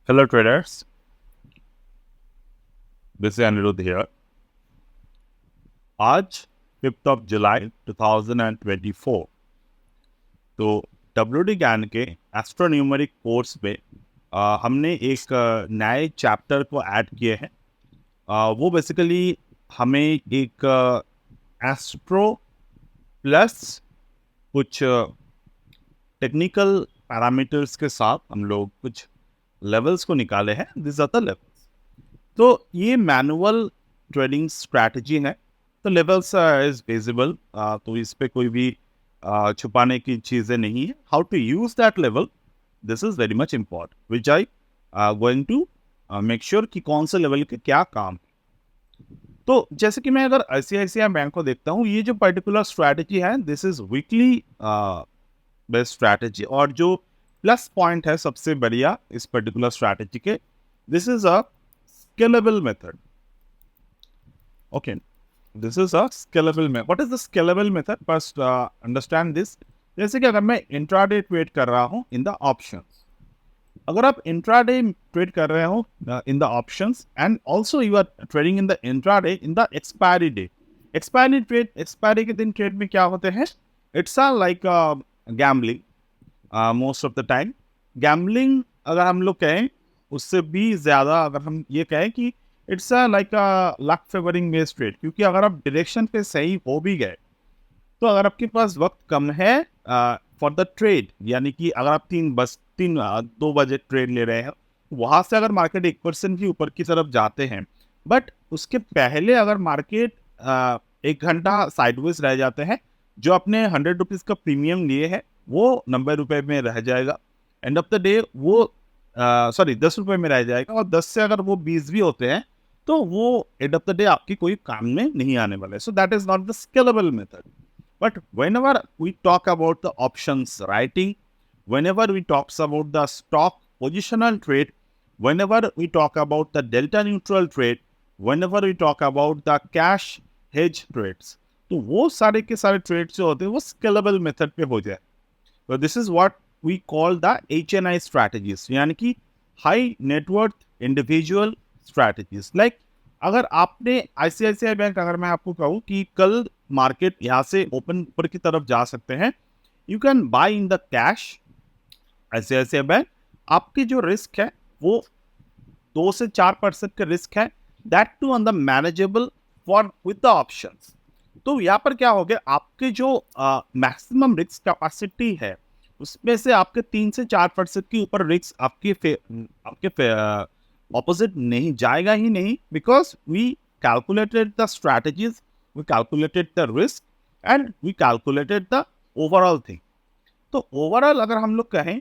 Hello traders, this is Anirudh here. आज 5th of July 2024 तो WD ज्ञान के एस्ट्रोन्यूमेरिक कोर्स में हमने एक नए चैप्टर को ऐड किए हैं। वो बेसिकली हमें एक एस्ट्रो प्लस कुछ टेक्निकल पैरामीटर्स के साथ हम लोग कुछ लेवल्स को निकाले हैं। This are the levels. तो ये मैनुअल ट्रेडिंग स्ट्रैटेजी है। तो लेवल्स इज विजिबल, तो इस पे कोई भी छुपाने की चीज़ें नहीं है। How to use that level, this is very much important, which I going to make sure कि कौन से लेवल के क्या काम। तो जैसे कि मैं अगर ICICI बैंक को देखता हूँ, ये जो पर्टिकुलर स्ट्रैटेजी है, this is weekly best strategy. और जो प्लस पॉइंट है सबसे बढ़िया इस पर्टिकुलर स्ट्रैटेजी के, this is a scalable method. Okay, this is a scalable method. What is the scalable method? First, understand this. जैसे कि अगर मैं इंट्राडे ट्रेड कर रहा हूँ इन द ऑप्शंस, अगर आप इंट्राडे ट्रेड कर रहे हो in the options and also you are trading in the intraday in the expiry day, expiry trade, expiry के दिन ट्रेड में क्या होते हैं? It's a like gambling most of the time. Gambling अगर हम लोग कहें, उससे भी ज़्यादा अगर हम ये कहें कि it's a like a luck favouring based trade, क्योंकि अगर आप डायरेक्शन पे सही हो भी गए तो अगर आपके पास वक्त कम है फॉर द ट्रेड, यानी कि अगर आप 2 बजे ट्रेड ले रहे हैं, वहाँ से अगर मार्केट 1% भी ऊपर की तरफ जाते हैं, बट उसके पहले अगर मार्केट 1 घंटा साइडवेज रह जाते हैं, जो अपने 100 रुपीज़ का प्रीमियम लिए है वो 90 रुपये में रह जाएगा। एंड ऑफ द डे वो 10 रुपये में रह जाएगा, और 10 से अगर वो 20 भी होते हैं तो वो एंड ऑफ द डे आपकी कोई काम में नहीं आने वाले। So that is not the scalable method. But whenever we talk about the options writing, whenever we talk about the stock positional trade, whenever we talk about the delta neutral trade, whenever we talk about the cash hedge trades, तो वो सारे के सारे trades जो होते हैं वो scalable method पे हो जाए। तो this is what we call the HNI strategies, यानी कि high net worth individual strategies. Like अगर आपने ICICI बैंक, अगर मैं आपको कहूँ कि कल मार्केट यहाँ से ओपन ऊपर की तरफ जा सकते हैं, you can buy in the cash ICICI bank. आपकी जो रिस्क है वो 2 से 4% का रिस्क है, that too on the manageable for with the options. तो यहाँ पर क्या हो गया, आपके जो मैक्सिमम रिस्क कैपेसिटी है उसमें से आपके 3 से 4% के ऊपर रिस्क आपके ऑपोजिट नहीं जाएगा ही नहीं, because we calculated the strategies, we calculated the risk and we calculated the overall thing. तो ओवरऑल अगर हम लोग कहें,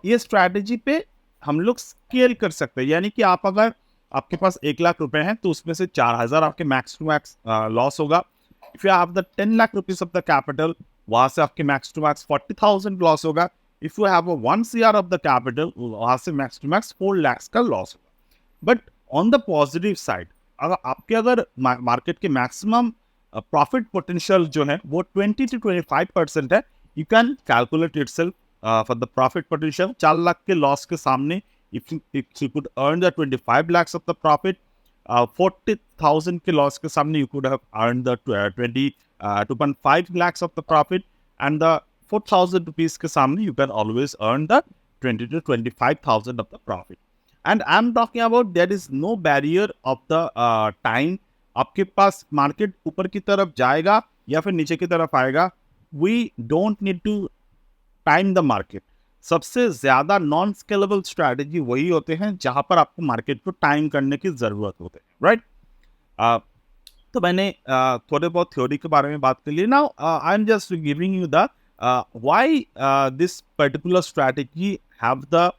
ये स्ट्रैटेजी पे हम लोग स्केल कर सकते हैं, यानी कि आप अगर आपके पास 1 लाख रुपए हैं तो उसमें से 4,000 आपके मैक्स टू मैक्स लॉस होगा। If you have the 10 lakh rupees of the capital, वहां से आपके मैक्स टू मैक्स 40,000 लॉस होगा। If you have 1 CR of the capital, वहां से मैक्स टू मैक्स 4 lakhs का लॉस होगा। But on the positive side, अगर मार्केट के मैक्सिमम प्रॉफिट पोटेंशियल जो है वो 20 to 25% है, you can calculate itself for the profit potential. 4 lakh के लॉस के सामने if you could earn the 25 lakhs of the profit, 40,000 के लॉस के सामने you could have earned the 2.5 lakhs of the profit, and the 4,000 rupees के सामने you can always earn the 20 to 25,000 of the profit. And I'm talking about there is no barrier of the time. आपके पास market ऊपर की तरफ जाएगा या फिर नीचे की तरफ आएगा, we don't need to time the market. सबसे ज्यादा नॉन स्केलेबल स्ट्रैटेजी वही होते हैं जहां पर आपको मार्केट को टाइम करने की जरूरत होती है, राइट? तो मैंने थोड़े बहुत थ्योरी के बारे में बात कर ली। Now I am just giving you the why this particular strategy have the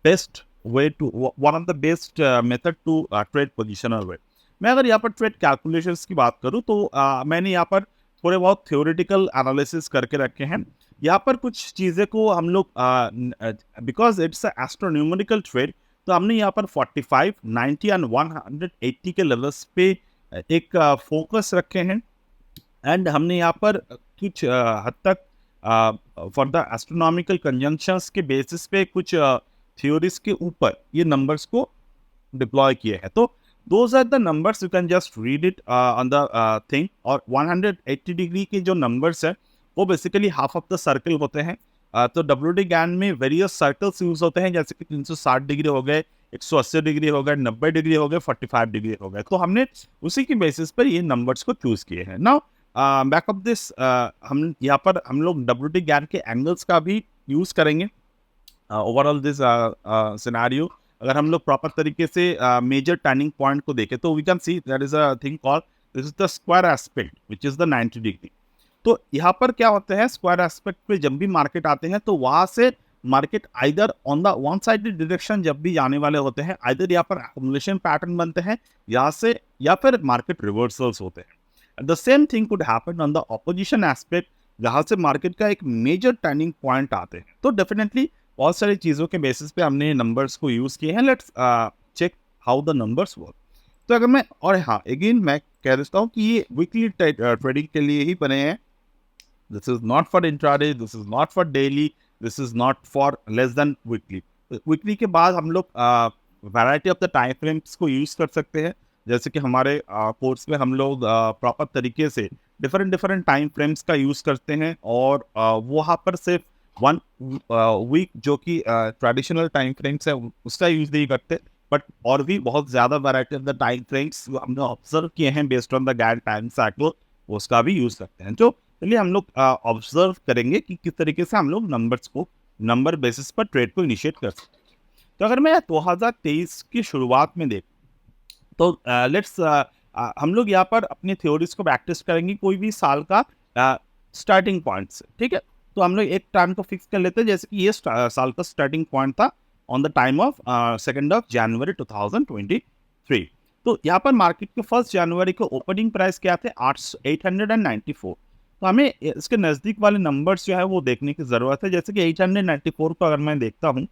best way to, one of the best method to trade positional way. मैं अगर यहाँ पर ट्रेड कैलकुलेशंस की बात करूँ तो मैंने यहाँ पर थोड़े बहुत थ्योरेटिकल एनालिसिस करके रखे हैं। यहाँ पर कुछ चीज़ें को हम लोग बिकॉज इट्स एस्ट्रोन्यूमेरिकल ट्रेड, तो हमने यहाँ पर 45, 90 एंड 180 के लेवल्स पे एक फोकस रखे हैं। एंड हमने यहाँ पर कुछ हद तक फॉर द एस्ट्रोनॉमिकल कंजंक्शंस के बेसिस पे कुछ थ्योरीज के ऊपर ये नंबर्स को डिप्लॉय किए हैं। तो those are the numbers, you can just read it on the thing. और 180 डिग्री के जो नंबर्स है वो basically half of the circle होते हैं। तो WD GAN में वेरियस सर्कल्स यूज होते हैं, जैसे कि 360 डिग्री हो गए, 180 डिग्री हो गए, 90 डिग्री हो गए, 45 डिग्री हो गए। तो हमने उसी की बेसिस पर ये नंबर्स को चूज किए हैं। नाउ बैक ऑफ दिस हम यहाँ पर हम लोग WD GAN के एंगल्स का भी यूज करेंगे ओवरऑल दिस सिनेरियो। अगर हम लोग प्रॉपर तरीके से मेजर टर्निंग पॉइंट को देखें तो we can see that is a thing called this is the square aspect which is the 90 degree. तो यहाँ पर क्या होता है, स्क्वायर एस्पेक्ट पे जब भी मार्केट आते हैं तो वहां से market either on the one sided direction जब भी जाने वाले होते हैं, आइदर यहाँ पर एक्युमुलेशन पैटर्न बनते हैं यहाँ से, या फिर मार्केट रिवर्सल्स होते हैं। The same thing could happen on the opposition aspect, जहाँ से मार्केट का एक मेजर टर्निंग पॉइंट आते हैं। तो डेफिनेटली बहुत सारी चीज़ों के बेसिस पे हमने नंबर्स को यूज़ किए हैं। Let's check how the numbers work. तो अगर मैं, और हाँ अगेन मैं कह देता हूँ कि ये वीकली ट्रेडिंग के लिए ही बने हैं। This is not for intraday, this is not for daily, this is not for less than weekly. Weekly के बाद हम लोग variety of the time frames को यूज़ कर सकते हैं, जैसे कि हमारे कोर्स में हम लोग प्रॉपर तरीके से डिफरेंट टाइम फ्रेम्स का यूज़ करते हैं। और वहाँ पर सिर्फ 1 वीक जो कि ट्रेडिशनल टाइम फ्रेम्स है उसका यूज़ नहीं करते, बट और भी बहुत ज़्यादा variety of the time frames जो हमने ऑब्जर्व किए हैं based on the GAN time cycle, उसका भी यूज़ करते हैं। तो चलिए हम लोग ऑब्जर्व करेंगे कि किस तरीके से हम लोग नंबर्स को नंबर बेसिस पर ट्रेड को इनिशिएट कर सकते हैं। तो अगर मैं 2023 की शुरुआत में देख, तो लेट्स हम लोग यहाँ पर अपनी थ्योरीज को प्रैक्टिस करेंगे कोई भी साल का स्टार्टिंग पॉइंट से, ठीक है। तो हम लोग एक टाइम को फिक्स कर लेते हैं, जैसे कि ये साल का स्टार्टिंग पॉइंट था ऑन द टाइम ऑफ 2 जनवरी 2023। तो यहाँ पर मार्केट के 1 जनवरी को ओपनिंग प्राइस क्या थे, 894। तो हमें इसके नज़दीक वाले नंबर्स जो है वो देखने की ज़रूरत है। जैसे कि 894 को अगर मैं देखता हूँ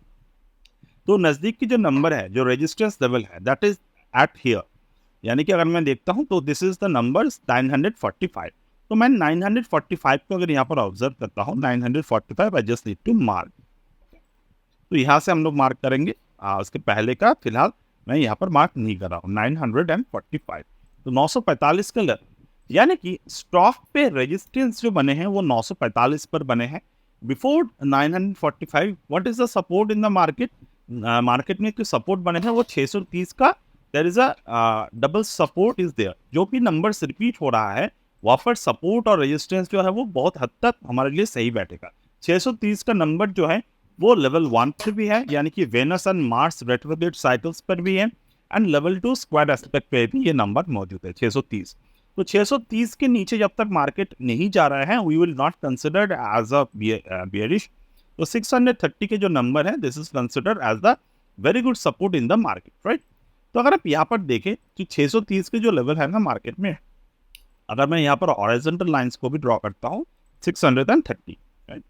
तो नज़दीक की जो नंबर है, जो रेजिस्टेंस लेवल है, दैट इज एट हियर। यानी कि अगर मैं देखता हूँ तो दिस इज द नंबर्स 945। तो मैं 945 को अगर यहाँ पर ऑब्जर्व करता हूँ, 945 I just need to mark. तो यहाँ से हम लोग मार्क करेंगे, उसके पहले का फिलहाल मैं यहाँ पर मार्क नहीं कर रहा हूँ, 945। तो 945 का लेवल, यानी कि स्टॉक पे रेजिस्टेंस जो बने हैं वो 945 पर बने हैं। Before 945 what is the support in the market, market में जो सपोर्ट बने हैं वो 630 का, there is a double support is there. जो भी नंबर्स रिपीट हो रहा है वहाँ पर सपोर्ट और रेजिस्टेंस जो है वो बहुत हद तक हमारे लिए सही बैठेगा। 630 का नंबर जो है वो लेवल 1 पर भी है, यानी कि Venus and Mars retrograde cycles पर भी है, एंड लेवल 2 स्क्वायर एस्पेक्ट पे भी ये नंबर मौजूद है 630। तो 630 के नीचे जब तक मार्केट नहीं जा रहा है we will not considered as a bearish. तो 630 के जो नंबर है this is considered as the very good support in the market, right. तो अगर आप यहाँ पर देखें कि 630 के जो लेवल है ना मार्केट में, अगर मैं यहाँ पर हॉरिजॉन्टल लाइंस को भी ड्रॉ करता हूँ 630, राइट,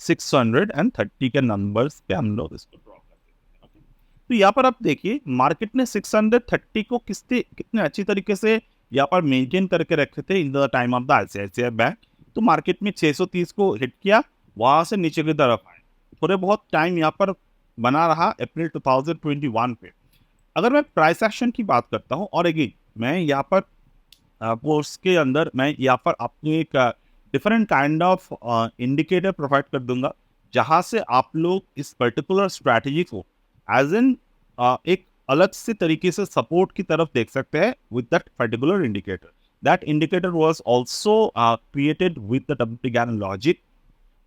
630 के नंबर्स पे हम लोग इसको ड्रॉ करते हैं। तो यहाँ पर आप देखिए मार्केट ने 630 को कितने अच्छी तरीके से यहाँ पर मेंटेन करके रखे थे in the time of the ICICI bank. तो मार्केट में 630 को हिट किया, वहाँ से नीचे की तरफ आए, थोड़े बहुत टाइम यहाँ पर बना रहा अप्रैल 2021 पे। अगर मैं प्राइस एक्शन की बात करता हूँ, और अगेन मैं यहाँ पर कोर्स के अंदर मैं यहाँ पर आपको एक different kind of indicator provide कर दूंगा, जहाँ से आप लोग इस पर्टिकुलर स्ट्रैटेजी को एज एन एक अलग से तरीके से सपोर्ट की तरफ देख सकते हैं with that particular indicator. That indicator was also created with the WD GAN logic.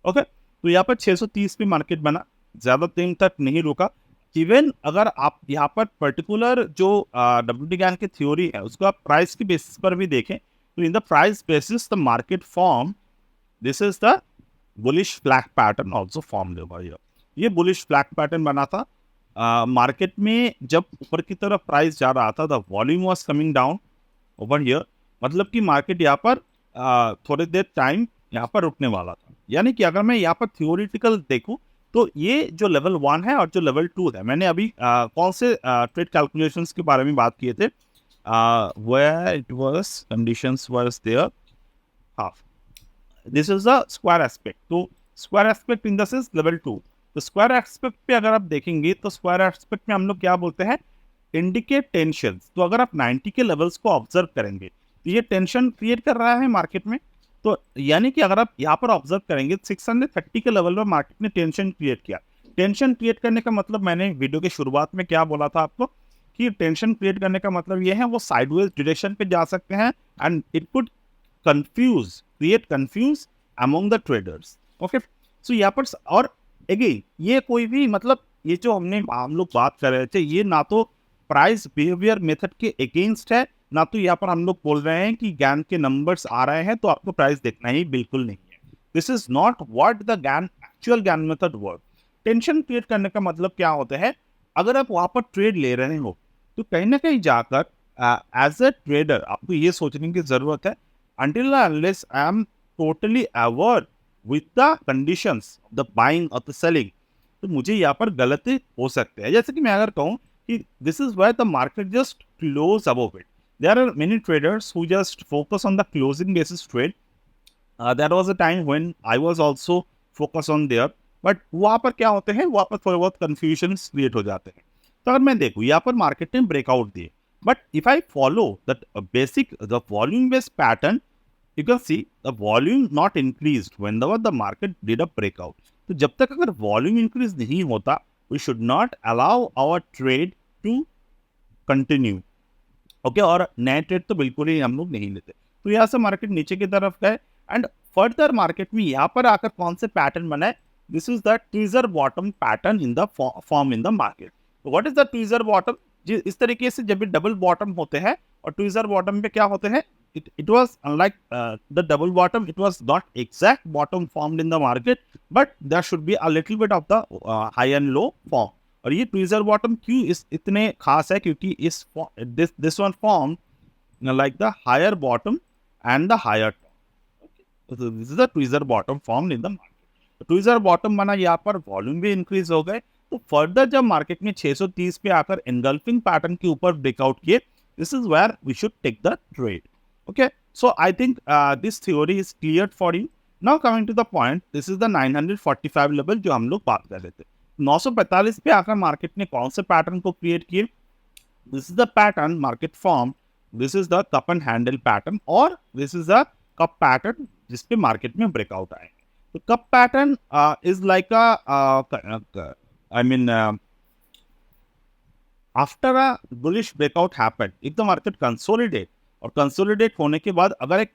Okay, तो यहाँ पर 630 पे मार्केट बना, ज़्यादा दिन तक नहीं रुका। इवन अगर आप यहाँ पर पर्टिकुलर जो WD GAN की थ्योरी है उसको आप प्राइस की बेसिस पर भी देखें, तो in the price basis the market form this is the bullish flag pattern also form होगा। ये बुलिश फ्लैग पैटर्न बना था मार्केट में जब ऊपर की तरफ प्राइस जा रहा था, the volume was coming down over here, मतलब कि मार्केट यहाँ पर थोड़ी देर टाइम यहाँ पर रुकने वाला था। यानी कि अगर मैं यहाँ पर थियोरिटिकल देखूँ तो ये जो लेवल 1 है और जो लेवल 2 है, मैंने अभी कौन से ट्रेड कैलकुलेशंस के बारे में बात किए थे, where it was conditions was there half, this is the square aspect। तो square aspect in the sense level 2, तो स्क्वायर एस्पेक्ट पे अगर आप देखेंगे तो स्क्वायर एस्पेक्ट में हम लोग क्या बोलते हैं, इंडिकेट टेंशन। तो अगर आप 90 के लेवल्स को ऑब्जर्व करेंगे तो ये टेंशन क्रिएट कर रहा है मार्केट में। तो यानी कि अगर आप यहाँ पर ऑब्जर्व करेंगे 630 के लेवल पर मार्केट ने टेंशन क्रिएट किया। टेंशन क्रिएट करने का मतलब मैंने वीडियो के शुरुआत में क्या बोला था आपको कि टेंशन क्रिएट करने का मतलब ये है वो साइडवेज डायरेक्शन पे जा सकते हैं and it could create confuse among the traders. Okay, so यहाँ पर और अगेन ये कोई भी मतलब ये जो हम लोग बात कर रहे थे ये ना तो प्राइस बिहेवियर मेथड के अगेंस्ट है, ना तो यहाँ पर हम लोग बोल रहे हैं कि ज्ञान के नंबर्स आ रहे हैं तो आपको प्राइस देखना ही बिल्कुल नहीं है। This is not what the ज्ञान एक्चुअल ज्ञान मेथड वर्क। टेंशन क्रिएट करने का मतलब क्या होता है, अगर आप वहां पर ट्रेड ले रहे हो तो कहीं ना कहीं जाकर एज अ ट्रेडर आपको ये सोचने की जरूरत है until unless I am totally aware with the conditions of the buying or the selling, तो मुझे यहाँ पर गलती हो सकते हैं। जैसे कि मैं अगर कहूँ कि this is why the market just close above it. There are many traders who just focus on the closing basis trade. That was a time when I was also focused on there. But वहाँ पर क्या होते हैं, वहाँ पर थोड़े बहुत confusion create हो जाते हैं। तो अगर मैं देखूँ यहाँ पर मार्केट ने ब्रेकआउट दिए, but if I follow that basic the volume based pattern, you can see the volume not increased whenever the market did a breakout. तो जब तक अगर वॉल्यूम इंक्रीज नहीं होता we should not allow our trade to continue. Okay, और नए trade तो बिल्कुल ही हम लोग नहीं लेते। तो यहाँ से मार्केट नीचे की तरफ गए एंड फर्दर मार्केट में यहाँ पर आकर कौन से पैटर्न बनाए, this is the tweezer bottom pattern in the form in the market. What is the tweezer bottom, इस तरीके से जब भी डबल बॉटम होते हैं और ट्वीजर बॉटम पे क्या होते हैं, it was unlike the double bottom, it was not exact bottom formed in the market, but there should be a little bit of the high and low form. और ये tweezer bottom क्यों इतने खास है, क्योंकि this one formed like the higher bottom and the higher top. Okay. So this is the tweezer bottom formed in the market. तो tweezer bottom बना, यहाँ पर वॉल्यूम भी इंक्रीज हो गए। तो फर्दर जब मार्केट में 630 पे आकर एनगल्फिंग पैटर्न के ऊपर ब्रेकआउट किए, this is where we should take the trade. Okay, so I think this theory is clear for you. Now coming to the point, this is the 945 level जो हम लोग बात कर रहे थे। 945 पे आकर मार्केट ने कौन से पैटर्न को क्रिएट किए, this is the pattern market form, this is the cup and handle pattern, और this is the cup pattern जिसपे मार्केट में ब्रेकआउट आए। तो cup pattern is like I mean after a bullish breakout happened, if the market consolidate और consolidate होने के बाद अगर एक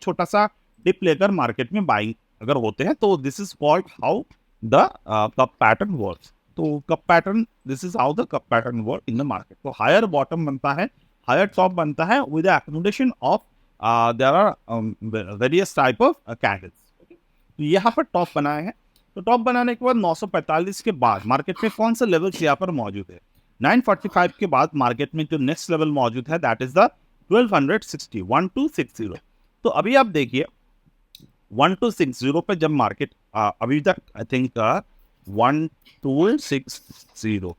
छोटा सा डिप लेकर मार्केट में बाइंग अगर होते हैं, तो this is called how the cup pattern works. तो cup pattern, this is how the cup pattern work in the market. तो हायर बॉटम बनता है, हायर टॉप बनता है with the accumulation of there are various type of candles. तो यहाँ पर top बनाए हैं। तो टॉप बनाने के बाद 945 के बाद मार्केट में कौन सा लेवल्स यहाँ पर मौजूद है, 945 के बाद मार्केट में जो नेक्स्ट लेवल मौजूद है दैट इज द 1260, 1260। तो अभी आप देखिए 1260 पे जब मार्केट अभी तक आई थिंक 1260,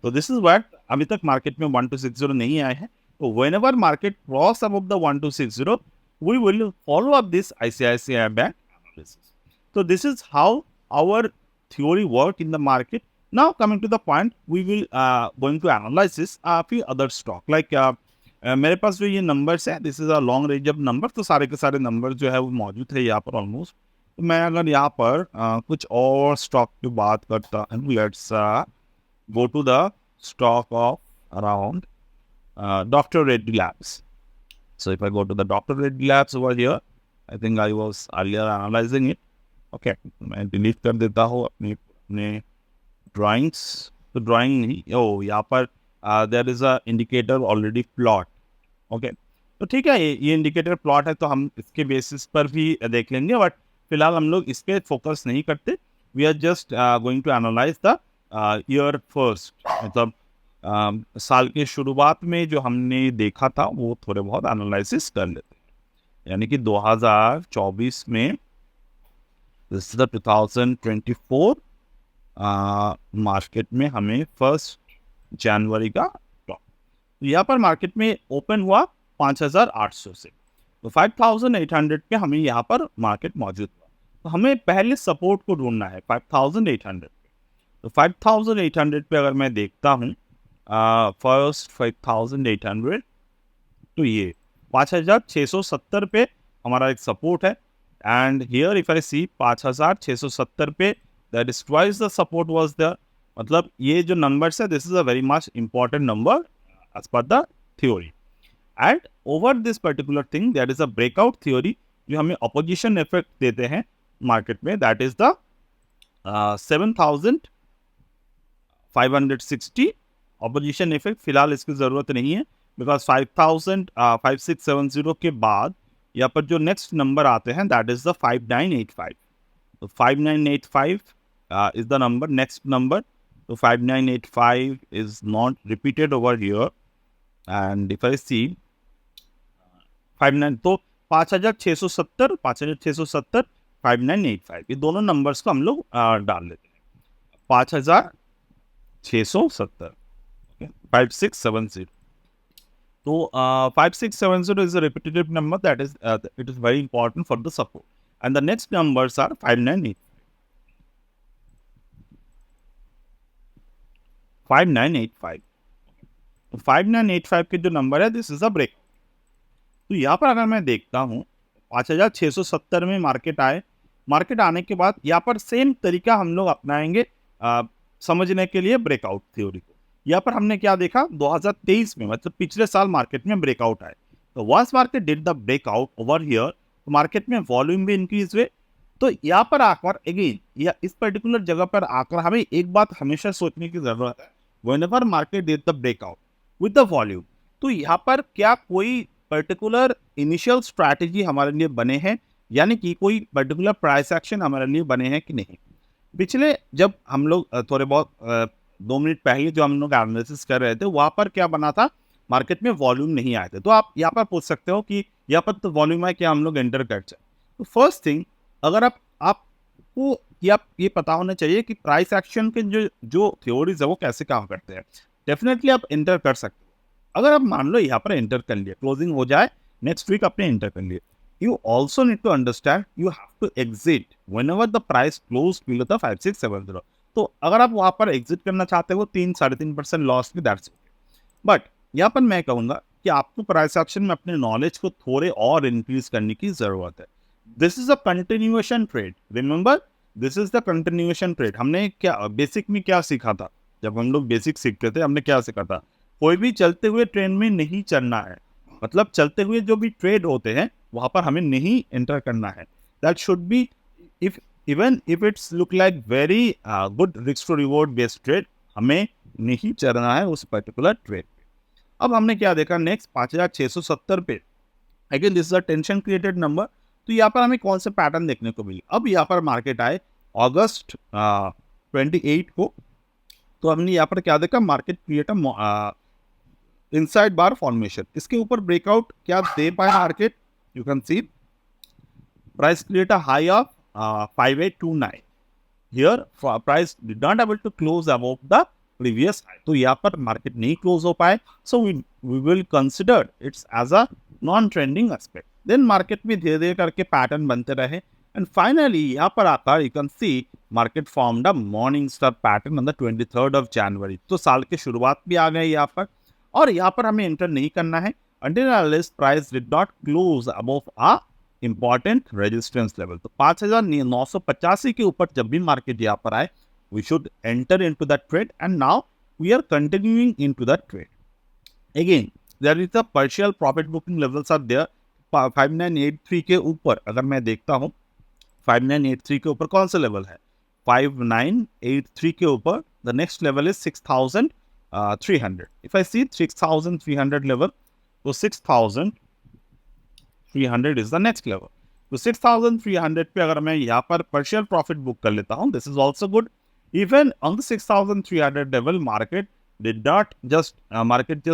तो दिस इज व्हाट अभी तक मार्केट में 1260 नहीं आए हैं। तो whenever market cross above the 1260 we will follow up this ICICI bank analysis. तो this is how our theory work in the market. Now coming to the point, we will going to analyze this a few other stock like मेरे पास जो ये numbers है, this is a long range of number. तो सारे के सारे number जो है वो मौजूद है यहाँ पर ऑलमोस्ट। तो मैं अगर यहाँ पर कुछ और स्टॉक की बात करता हूँ, let's go to the stock of around doctor Reddy labs. So if I go to the doctor Reddy labs over here, I think I was earlier analysing it. Okay, मैं डिलीट कर देता हूँ अपने ड्राइंग्स। तो ड्राइंग नहीं, ओ यहाँ पर there is a indicator already plot. Okay, तो ठीक है, ये इंडिकेटर प्लॉट है तो हम इसके बेसिस पर भी देख लेंगे, बट फिलहाल हम लोग इस पर फोकस नहीं करते। We are just going to analyse the year first, मतलब साल के शुरुआत में जो हमने देखा था वो थोड़े बहुत एनालिसिस कर लेते हैं। यानी कि 2024 में, दिस इज द 2024 मार्केट में हमें 1 जनवरी का टॉप। तो यहाँ पर मार्केट में ओपन हुआ 5800 से, तो 5800 पे हमें यहाँ पर मार्केट मौजूद हुआ। तो हमें पहले सपोर्ट को ढूंढना है 5800 पे। तो 5800 पे अगर मैं देखता हूँ, फर्स्ट 5800, तो ये 5670 पे हमारा एक सपोर्ट है। And here if I see 5670 पे, that is twice the support was there. मतलब ये जो नंबर्स है, this is a very much important number as per the theory. And over this particular thing, that is a breakout theory, जो हमें opposition effect देते हैं market में, that is the 7560 opposition effect. फिलहाल इसकी जरूरत नहीं है, बिकॉज 5670 के बाद यहाँ पर जो नेक्स्ट नंबर आते हैं, दैट इज द 5985। तो 5985 is the number, next number. So 5985 is not repeated over here. And if I see 59, तो 5670, 5670, 5985, ये दोनों नंबर्स को हम लोग डाल लेते हैं। 5670, 5670। तो 5670 is a repetitive number, that is it is very important for the support. And the next numbers are 5985, 5985। 5985 के जो नंबर है, दिस इज अ ब्रेक। तो यहाँ पर अगर मैं देखता हूँ 5670 में मार्केट आए, मार्केट आने के बाद यहाँ पर सेम तरीका हम लोग अपनाएंगे समझने के लिए ब्रेकआउट थ्योरी को। यहाँ पर हमने क्या देखा, 2023 में, मतलब पिछले साल मार्केट में ब्रेकआउट आए। तो once market did the breakout over here, तो मार्केट में वॉल्यूम भी इंक्रीज हुए। तो यहाँ पर आकर अगेन, या इस पर्टिकुलर जगह पर आकर हमें एक बात हमेशा सोचने की जरूरत है, whenever market did the breakout with the volume, तो यहाँ पर क्या कोई पर्टिकुलर इनिशियल स्ट्रैटेजी हमारे लिए बने हैं, यानी कि कोई पर्टिकुलर प्राइस एक्शन हमारे लिए बने हैं कि नहीं। पिछले जब हम लोग थोड़े बहुत 2 मिनट पहले जो हम लोग एनालिसिस कर रहे थे, वहाँ पर क्या बना था, मार्केट में वॉल्यूम नहीं आए थे। तो आप यहाँ पर पूछ सकते हो कि यहाँ पर तो वॉल्यूम है, क्या हम लोग एंटर कर जाए। तो फर्स्ट थिंग, अगर आपको ये पता होना चाहिए कि प्राइस एक्शन के जो थ्योरीज है वो कैसे काम करते हैं। डेफिनेटली आप एंटर कर सकते हो। अगर आप मान लो यहाँ पर एंटर कर लिए, क्लोजिंग हो जाए नेक्स्ट वीक, आपने एंटर कर लिए, you also need to understand you have to exit whenever the price close below the 5670। तो अगर आप वहां पर एग्जिट करना चाहते हो 3-3.5% लॉस में, दैट्स ओके। बट यहाँ पर मैं कहूंगा कि आपको प्राइस एक्शन में अपने नॉलेज को थोड़े और इंक्रीज करने की जरूरत है। This is a continuation trade, remember, this is the continuation trade. हमने क्या बेसिक में क्या सीखा था, जब हम लोग बेसिक सीखते थे, हमने क्या सीखा था, कोई भी चलते हुए ट्रेंड में नहीं चलना है। मतलब चलते हुए जो भी ट्रेड होते हैं वहां पर हमें नहीं एंटर करना है। That should be, if even if it's look like very good risk to reward based trade, हमें नहीं चलना है उस पर्टिकुलर ट्रेड पे। अब हमने क्या देखा, नेक्स्ट 5670 पे, again this is a tension created number. तो यहाँ पर हमें कौन से पैटर्न देखने को मिली। अब यहाँ पर मार्केट आए अगस्त 28 को, तो हमने यहाँ पर क्या देखा, market create inside bar formation. इसके ऊपर ब्रेकआउट क्या दे पाए market, you can see price create a high of 5829। Here price did not able to close above the previous high. तो यहाँ पर मार्केट नहीं क्लोज हो पाए, so we will consider it's as a non trending aspect. Then market में धीरे धीरे करके पैटर्न बनते रहे, एंड फाइनली यहाँ पर आकर you can C market formed a morning star pattern on the 23rd of January। तो साल की शुरुआत भी आ गई यहाँ पर, और यहाँ पर हमें एंटर नहीं करना है until unless price did not close above a important resistance level। तो 5985 के ऊपर जब भी मार्केट यहाँ पर आए, we should enter into that trade, and now we are continuing into that trade। Again, there is a partial profit booking levels are there। 5983 के ऊपर अगर मैं देखता हूँ, 5983 के ऊपर कौन सा लेवल है, 5983 के ऊपर the next level is 6300। if I see 6300 level, तो 6300 is the next level। तो 6300 पे अगर मैं यहाँ पर partial profit बुक कर लेता हूँ, this is also good। even on the 6300 level, market did just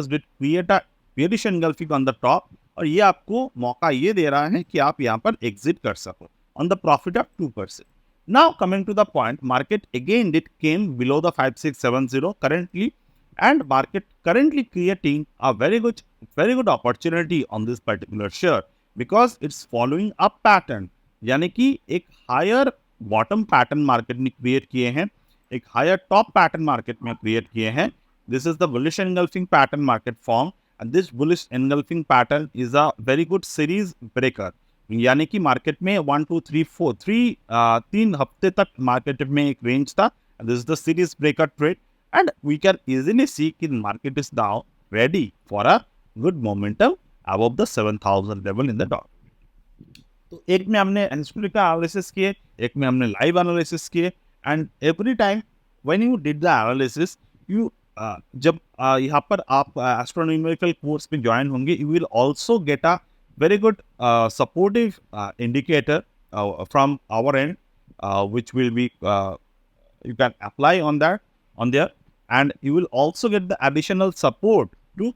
did create a bearish engulfing on the top, और ये आपको मौका ये दे रहा है कि आप यहाँ पर एग्जिट कर सको on the profit of 2%। Now coming to the point, market again did came below the 5670 currently, and market currently creating a very good opportunity on this particular share because it's following up pattern, यानी कि एक higher bottom pattern market ने create किए हैं, एक higher top pattern market में create किए हैं. This is the bullish engulfing pattern market form and this bullish engulfing pattern is a very good series breaker. यानी कि मार्केट में 1 2 3 4 3 हफ्ते तक मार्केट में एक रेंज था. This is the series breaker trade and we can easily see कि market is now ready for a good momentum above the 7,000 level in the dot. तो एक में हमने हिस्टोरिकल एनालिसिस किए, एक में हमने लाइव एनालिसिस किए and every time when you did the analysis you जब यहाँ पर आप एस्ट्रोनॉमिकल कोर्स में ज्वाइन होंगे you will also get a very good supportive indicator from our end which will be you can apply on there and you will also get the additional support to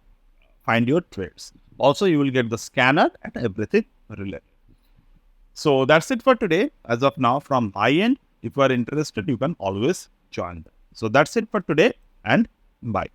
find your trades. Also you will get the scanner and everything related. So that's it for today. As of now from my end, if you are interested you can always join them. So that's it for today and bye.